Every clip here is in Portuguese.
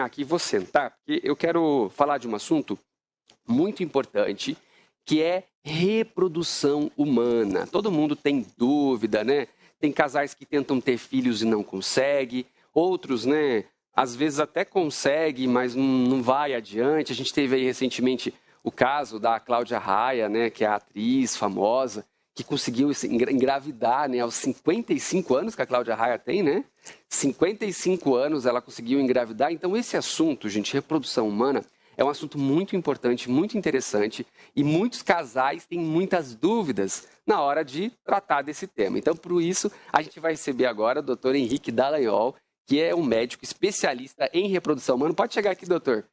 Aqui vou sentar, porque eu quero falar de um assunto muito importante, que é reprodução humana. Todo mundo tem dúvida, né? Tem casais que tentam ter filhos e não conseguem, outros, né, às vezes até conseguem, mas não vai adiante. A gente teve aí recentemente o caso da Cláudia Raia, né, que é a atriz famosa, que conseguiu engravidar, né, aos 55 anos que a Cláudia Raia tem, né? 55 anos ela conseguiu engravidar. Então esse assunto, gente, reprodução humana, é um assunto muito importante, muito interessante, e muitos casais têm muitas dúvidas na hora de tratar desse tema. Então, por isso, a gente vai receber agora o doutor Henrique Dallagnol, que é um médico especialista em reprodução humana. Pode chegar aqui, doutor.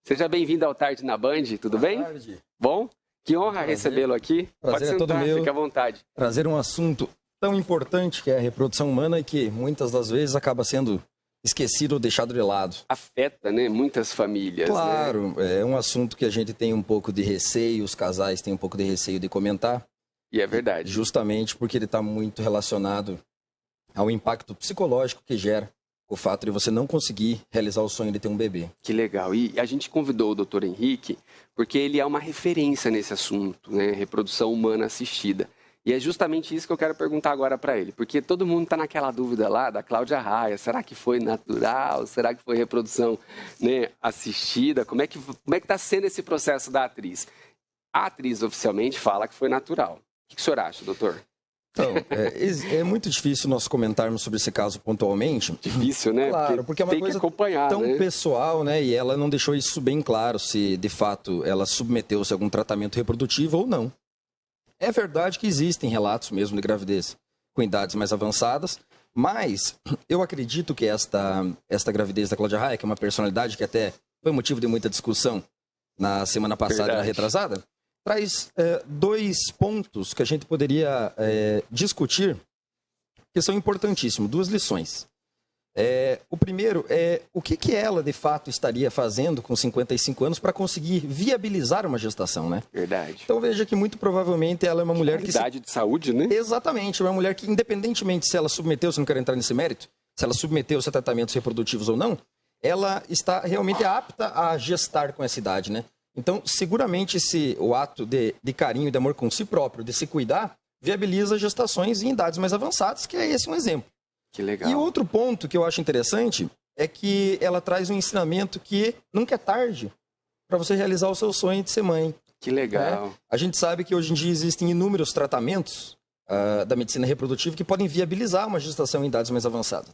Seja bem-vindo ao Tarde na Band, tudo bem? Boa tarde. Bom? Que honra recebê-lo aqui. Prazer é todo meu. Fique à vontade. Trazer um assunto tão importante que é a reprodução humana e que muitas das vezes acaba sendo esquecido ou deixado de lado. Afeta, né, muitas famílias. Claro, né? É um assunto que a gente tem um pouco de receio, os casais têm um pouco de receio de comentar. E é verdade. Justamente porque ele está muito relacionado ao impacto psicológico que gera o fato de você não conseguir realizar o sonho de ter um bebê. Que legal. E a gente convidou o doutor Henrique porque ele é uma referência nesse assunto, né, reprodução humana assistida. E é justamente isso que eu quero perguntar agora para ele, porque todo mundo está naquela dúvida lá da Cláudia Raia, será que foi natural, será que foi reprodução, né, assistida, como é que está sendo esse processo da atriz? A atriz oficialmente fala que foi natural. O que o senhor acha, doutor? Então, é muito difícil nós comentarmos sobre esse caso pontualmente. Difícil, né? Claro, porque é uma coisa tão pessoal, né? E ela não deixou isso bem claro, se de fato ela submeteu-se a algum tratamento reprodutivo ou não. É verdade que existem relatos mesmo de gravidez com idades mais avançadas, mas eu acredito que esta gravidez da Cláudia Raia, que é uma personalidade que até foi motivo de muita discussão na semana passada e na retrasada, traz dois pontos que a gente poderia discutir, que são importantíssimos, duas lições. O primeiro é o que ela, de fato, estaria fazendo com 55 anos para conseguir viabilizar uma gestação, né? Verdade. Então veja que muito provavelmente ela é uma mulher que... Qualidade de saúde, né? Exatamente, uma mulher que, independentemente se ela submeteu-se, não quero entrar nesse mérito, se ela submeteu-se a tratamentos reprodutivos ou não, ela está realmente apta a gestar com essa idade, né? Então, seguramente, o ato de carinho e de amor com si próprio, de se cuidar, viabiliza gestações em idades mais avançadas, que é esse um exemplo. Que legal. E outro ponto que eu acho interessante é que ela traz um ensinamento que nunca é tarde para você realizar o seu sonho de ser mãe. Que legal. A gente sabe que hoje em dia existem inúmeros tratamentos da medicina reprodutiva que podem viabilizar uma gestação em idades mais avançadas.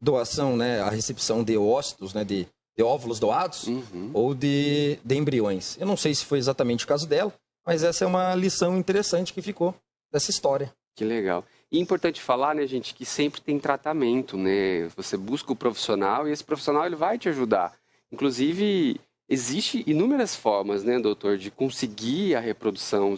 Doação, né, a recepção de ócitos, né, de óvulos doados ou de embriões. Eu não sei se foi exatamente o caso dela, mas essa é uma lição interessante que ficou dessa história. Que legal. E é importante falar, né, gente, que sempre tem tratamento, né? Você busca o profissional e esse profissional ele vai te ajudar. Inclusive, existe inúmeras formas, né, doutor, de conseguir a reprodução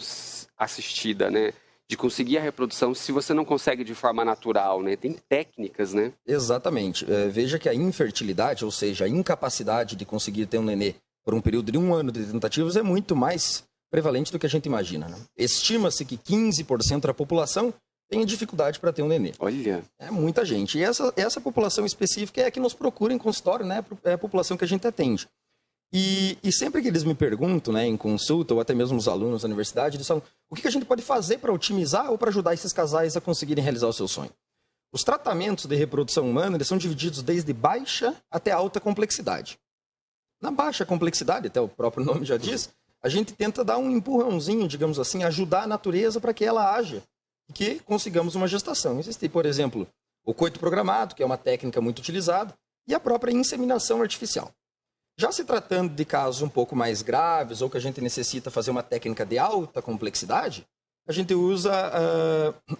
assistida, né? De conseguir a reprodução se você não consegue de forma natural, né? Tem técnicas, né? Exatamente. Veja que a infertilidade, ou seja, a incapacidade de conseguir ter um nenê por um período de 1 ano de tentativas é muito mais prevalente do que a gente imagina, né? Estima-se que 15% da população tem dificuldade para ter um nenê. Olha! É muita gente. E essa população específica é a que nos procura em consultório, né? É a população que a gente atende. E sempre que eles me perguntam, né, em consulta, ou até mesmo os alunos da universidade, eles falam, o que a gente pode fazer para otimizar ou para ajudar esses casais a conseguirem realizar o seu sonho? Os tratamentos de reprodução humana, eles são divididos desde baixa até alta complexidade. Na baixa complexidade, até o próprio nome já diz, a gente tenta dar um empurrãozinho, digamos assim, ajudar a natureza para que ela haja e que consigamos uma gestação. Existe, por exemplo, o coito programado, que é uma técnica muito utilizada, e a própria inseminação artificial. Já se tratando de casos um pouco mais graves ou que a gente necessita fazer uma técnica de alta complexidade, a gente usa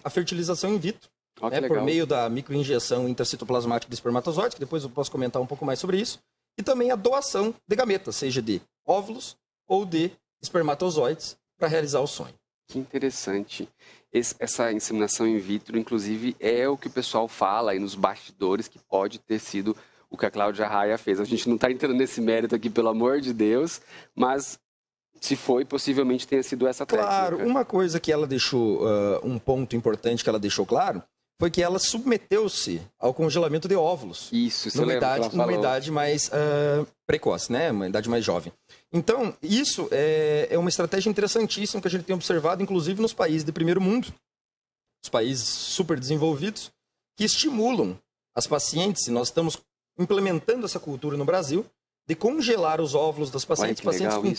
a fertilização in vitro, né, por meio da microinjeção intracitoplasmática de espermatozoides, que depois eu posso comentar um pouco mais sobre isso, e também a doação de gametas, seja de óvulos ou de espermatozoides, para realizar o sonho. Que interessante. Essa inseminação in vitro, inclusive, é o que o pessoal fala aí nos bastidores que pode ter sido o que a Cláudia Raia fez. A gente não está entrando nesse mérito aqui, pelo amor de Deus, mas se foi, possivelmente tenha sido essa técnica. Claro, uma coisa que ela deixou, um ponto importante que ela deixou claro, foi que ela submeteu-se ao congelamento de óvulos. Isso numa idade mais precoce, né? Uma idade mais jovem. Então, isso é uma estratégia interessantíssima que a gente tem observado, inclusive nos países de primeiro mundo, os países super desenvolvidos, que estimulam as pacientes, e nós estamos implementando essa cultura no Brasil, de congelar os óvulos das pacientes, pacientes com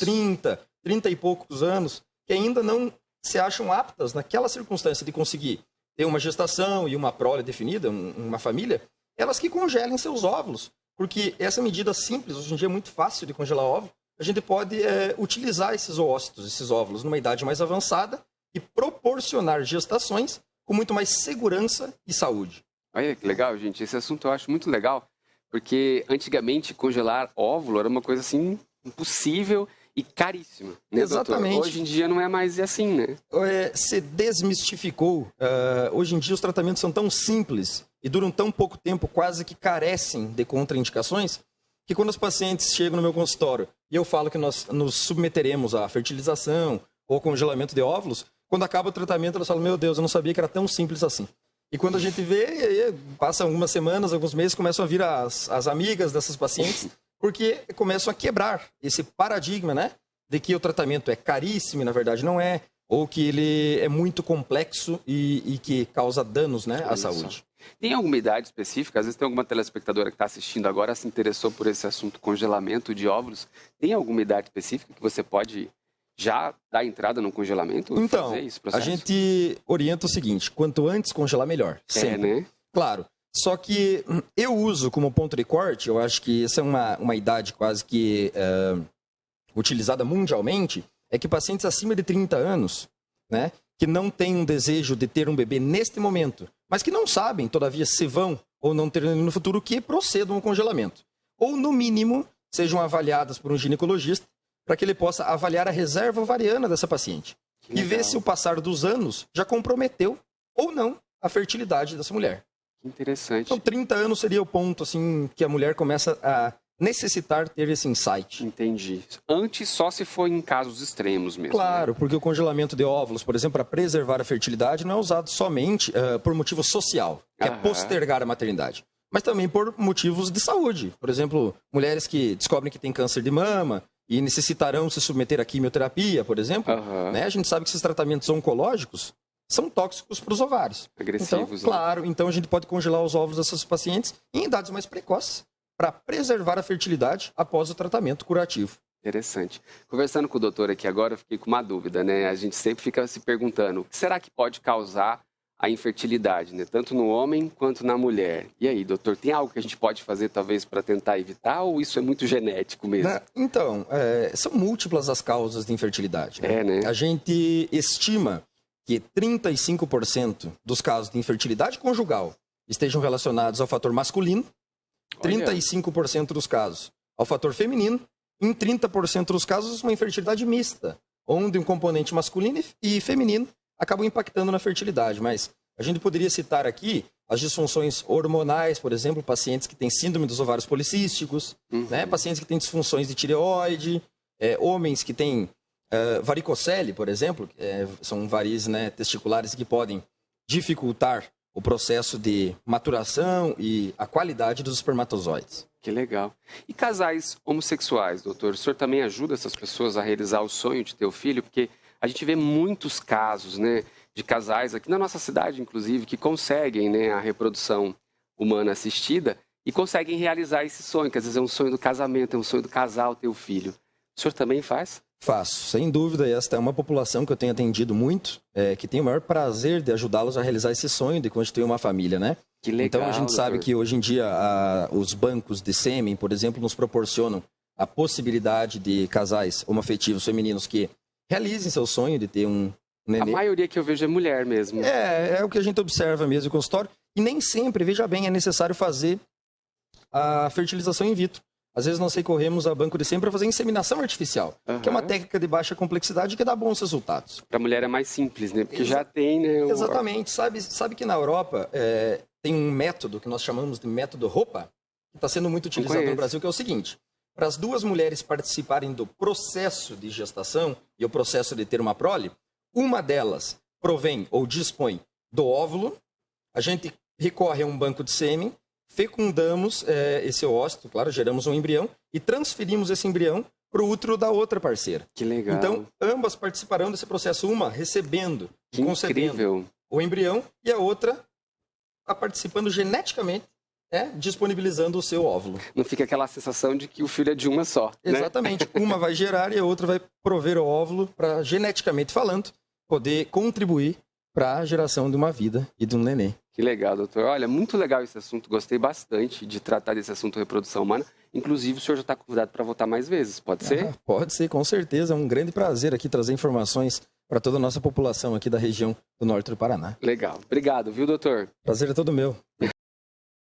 30 e poucos anos, que ainda não se acham aptas naquela circunstância de conseguir ter uma gestação e uma prole definida, uma família, elas que congelem seus óvulos. Porque essa medida simples, hoje em dia é muito fácil de congelar óvulo, a gente pode utilizar esses oócitos, esses óvulos, numa idade mais avançada e proporcionar gestações com muito mais segurança e saúde. Olha que legal, gente. Esse assunto eu acho muito legal, porque antigamente congelar óvulo era uma coisa assim impossível e caríssima, né, Exatamente. Doutor? Hoje em dia não é mais assim, né? Se desmistificou. Hoje em dia os tratamentos são tão simples e duram tão pouco tempo, quase que carecem de contraindicações, que quando os pacientes chegam no meu consultório e eu falo que nós nos submeteremos à fertilização ou congelamento de óvulos, quando acaba o tratamento elas falam, meu Deus, eu não sabia que era tão simples assim. E quando a gente vê, passa algumas semanas, alguns meses, começam a vir as amigas dessas pacientes, porque começam a quebrar esse paradigma, né? De que o tratamento é caríssimo e, na verdade, não é. Ou que ele é muito complexo e que causa danos, né, à saúde. Tem alguma idade específica? Às vezes tem alguma telespectadora que está assistindo agora, se interessou por esse assunto, congelamento de óvulos. Tem alguma idade específica que você pode já dar entrada no congelamento? Então, fazer esse a gente orienta o seguinte, quanto antes congelar, melhor. Sempre. Né? Claro. Só que eu uso como ponto de corte, eu acho que essa é uma idade quase que utilizada mundialmente, é que pacientes acima de 30 anos, né, que não têm um desejo de ter um bebê neste momento, mas que não sabem, todavia, se vão ou não ter no futuro, que procedam ao congelamento. Ou, no mínimo, sejam avaliadas por um ginecologista para que ele possa avaliar a reserva ovariana dessa paciente. E ver se o passar dos anos já comprometeu ou não a fertilidade dessa mulher. Interessante. Então, 30 anos seria o ponto assim que a mulher começa a necessitar ter esse insight. Entendi. Antes só se for em casos extremos mesmo. Claro, né? porque o congelamento de óvulos, por exemplo, para preservar a fertilidade, não é usado somente por motivo social, que é postergar a maternidade, mas também por motivos de saúde. Por exemplo, mulheres que descobrem que têm câncer de mama e necessitarão se submeter à quimioterapia, por exemplo, né? A gente sabe que esses tratamentos oncológicos são tóxicos para os ovários. Agressivos. Então, claro, então a gente pode congelar os óvulos dessas pacientes em idades mais precoces para preservar a fertilidade após o tratamento curativo. Interessante. Conversando com o doutor aqui agora, eu fiquei com uma dúvida, né? A gente sempre fica se perguntando, o que será que pode causar a infertilidade, né? Tanto no homem quanto na mulher. E aí, doutor, tem algo que a gente pode fazer talvez para tentar evitar ou isso é muito genético mesmo? Então, são múltiplas as causas de infertilidade. Né? A gente estima que 35% dos casos de infertilidade conjugal estejam relacionados ao fator masculino, 35% dos casos ao fator feminino, e em 30% dos casos uma infertilidade mista, onde um componente masculino e feminino acabam impactando na fertilidade. Mas a gente poderia citar aqui as disfunções hormonais, por exemplo, pacientes que têm síndrome dos ovários policísticos, né? Pacientes que têm disfunções de tireoide, homens que têm varicocele, por exemplo, são varizes, né, testiculares que podem dificultar o processo de maturação e a qualidade dos espermatozoides. Que legal. E casais homossexuais, doutor? O senhor também ajuda essas pessoas a realizar o sonho de ter o filho? Porque a gente vê muitos casos, né, de casais aqui na nossa cidade, inclusive, que conseguem, né, a reprodução humana assistida e conseguem realizar esse sonho, que às vezes é um sonho do casamento, é um sonho do casal ter o filho. O senhor também faz? Faço, sem dúvida. Esta é uma população que eu tenho atendido muito, que tem o maior prazer de ajudá-los a realizar esse sonho de constituir uma família, né? Que legal, então a gente sabe que hoje em dia os bancos de sêmen, por exemplo, nos proporcionam a possibilidade de casais homoafetivos femininos que realizem seu sonho de ter um nenê. A maioria que eu vejo é mulher mesmo. É o que a gente observa mesmo no consultório. E nem sempre, veja bem, é necessário fazer a fertilização in vitro. Às vezes nós recorremos a banco de sêmen para fazer inseminação artificial, que é uma técnica de baixa complexidade que dá bons resultados. Para a mulher é mais simples, né? Porque já tem, né? Exatamente. Sabe que na Europa tem um método que nós chamamos de método roupa, que está sendo muito utilizado no Brasil, que é o seguinte. Para as duas mulheres participarem do processo de gestação e o processo de ter uma prole, uma delas provém ou dispõe do óvulo, a gente recorre a um banco de sêmen, fecundamos esse ócito, claro, geramos um embrião e transferimos esse embrião para o útero da outra parceira. Que legal. Então, ambas participarão desse processo, uma recebendo e concebendo o embrião e a outra participando geneticamente, disponibilizando o seu óvulo. Não fica aquela sensação de que o filho é de uma só. Exatamente. Né? Uma vai gerar e a outra vai prover o óvulo para, geneticamente falando, poder contribuir para a geração de uma vida e de um neném. Que legal, doutor. Olha, muito legal esse assunto. Gostei bastante de tratar desse assunto reprodução humana. Inclusive, o senhor já está convidado para voltar mais vezes. Pode ser? Pode ser, com certeza. É um grande prazer aqui trazer informações para toda a nossa população aqui da região do norte do Paraná. Legal. Obrigado, viu, doutor? Prazer é todo meu.